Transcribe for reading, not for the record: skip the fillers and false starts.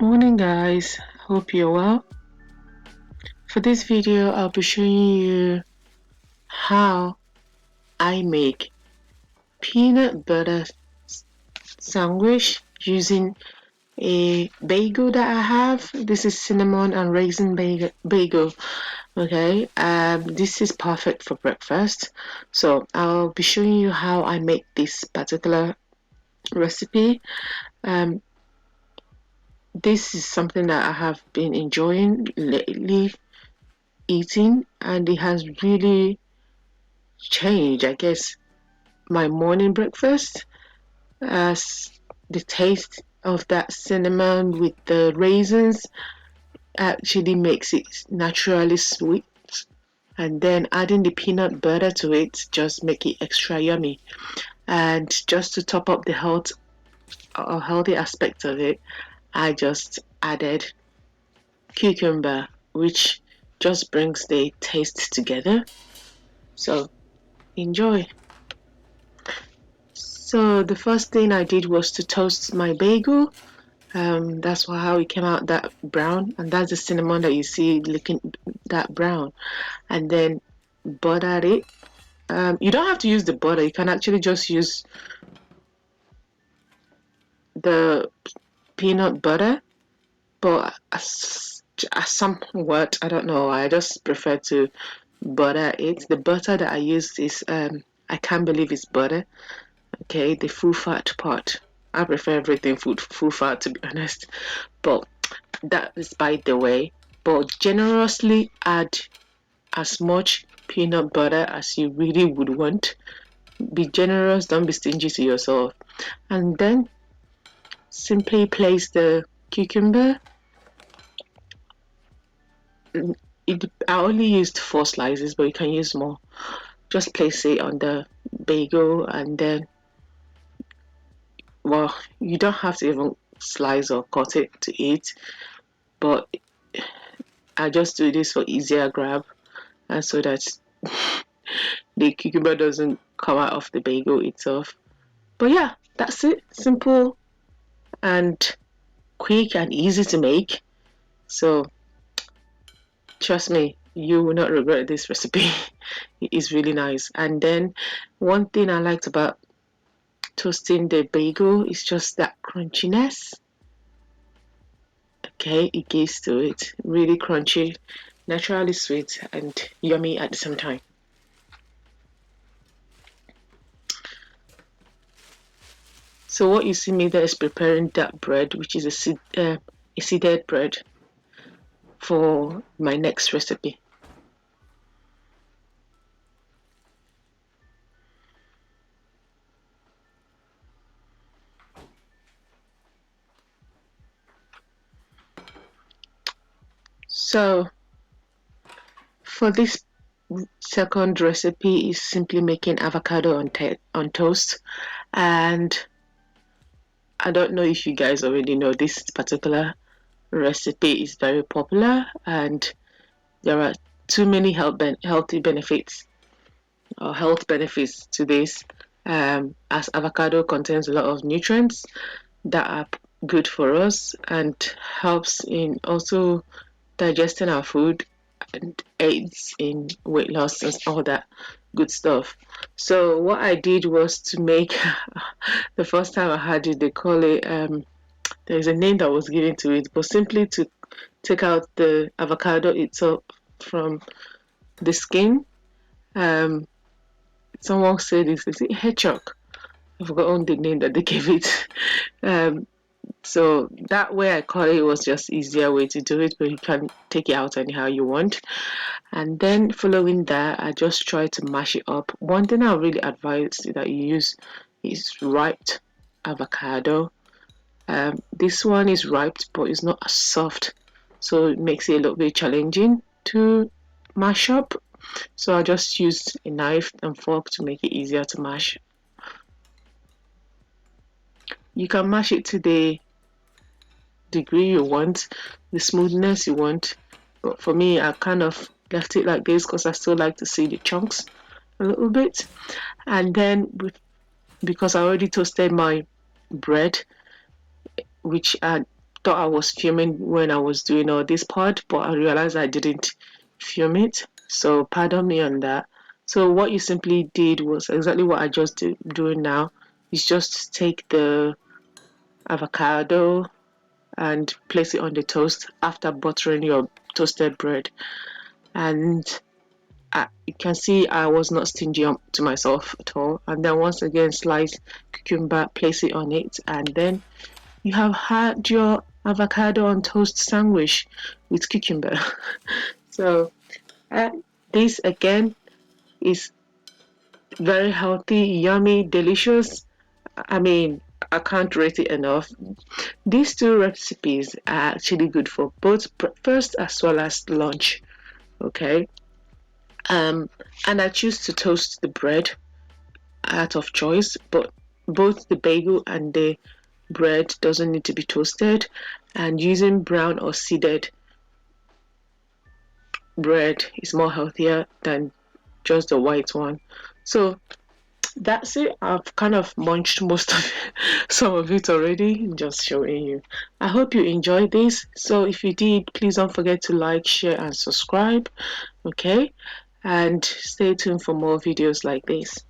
Morning guys, hope you're well. For this video I'll be showing you how I make peanut butter sandwich using a bagel that I have. This is cinnamon and raisin bagel. Okay, this is perfect for breakfast. So I'll be showing you how I make this particular recipe. Um, this is something that I have been enjoying lately eating, and it has really changed, I guess, my morning breakfast, as the taste of that cinnamon with the raisins actually makes it naturally sweet, and then adding the peanut butter to it just make it extra yummy. And just to top up the healthy aspect of it, I just added cucumber, which just brings the taste together. So enjoy. So the first thing I did was to toast my bagel. That's how it came out that brown, and that's the cinnamon that you see looking that brown. And then butter it. You don't have to use the butter. You can actually just use the peanut butter. But as somewhat, I don't know. I just prefer to butter it. The butter that I used is I can't believe it's butter. Okay, the full fat part. I prefer everything full fat, to be honest. But that is by the way. But generously add as much peanut butter as you really would want. Be generous, don't be stingy to yourself. And then simply place the cucumber. I only used 4 slices, but you can use more. Just place it on the bagel, and then, well, you don't have to even slice or cut it to eat, but I just do this for easier grab, and so that the cucumber doesn't come out of the bagel itself. But yeah, that's it. Simple and quick and easy to make. So trust me, you will not regret this recipe. It is really nice. And then one thing I liked about toasting the bagel is just that crunchiness. Okay, it gives to it. Really crunchy, naturally sweet, and yummy at the same time. So what you see me there is preparing that bread, which is a seeded bread, for my next recipe. So for this second recipe is simply making avocado on toast, and I don't know if you guys already know this particular recipe is very popular, and there are too many healthy benefits or health benefits to this, as avocado contains a lot of nutrients that are good for us and helps in also digesting our food and aids in weight loss and all that good stuff. So what I did was to make the first time I had it, they call it there's a name that was given to it, but simply to take out the avocado itself from the skin. Um, Someone said this, is it hedgehog? I've forgotten the name that they gave it. Um, so that way I call it was just easier way to do it, but you can take it out anyhow you want. And then following that, I just try to mash it up. One thing I really advise that you use is ripe avocado. This one is ripe, but it's not as soft, so it makes it a little bit challenging to mash up. So I just used a knife and fork to make it easier to mash. You can mash it to the degree you want, the smoothness you want. But for me, I kind of left it like this because I still like to see the chunks a little bit. And then because I already toasted my bread, which I thought I was filming when I was doing all this part, but I realized I didn't film it. So pardon me on that. So what you simply did was exactly what I just doing now. Is just take the avocado and place it on the toast after buttering your toasted bread. And you can see I was not stingy to myself at all. And then once again, slice cucumber, place it on it, and then you have had your avocado on toast sandwich with cucumber. So this again is very healthy, yummy, delicious. I mean, I can't rate it enough. These two recipes are actually good for both breakfast as well as lunch. Okay. Um, and I choose to toast the bread out of choice, but both the bagel and the bread doesn't need to be toasted, and using brown or seeded bread is more healthier than just the white one. So that's it. I've kind of munched most of some of it already, just showing you. I hope you enjoyed this. So if you did, please don't forget to like, share, and subscribe. Okay, and stay tuned for more videos like this.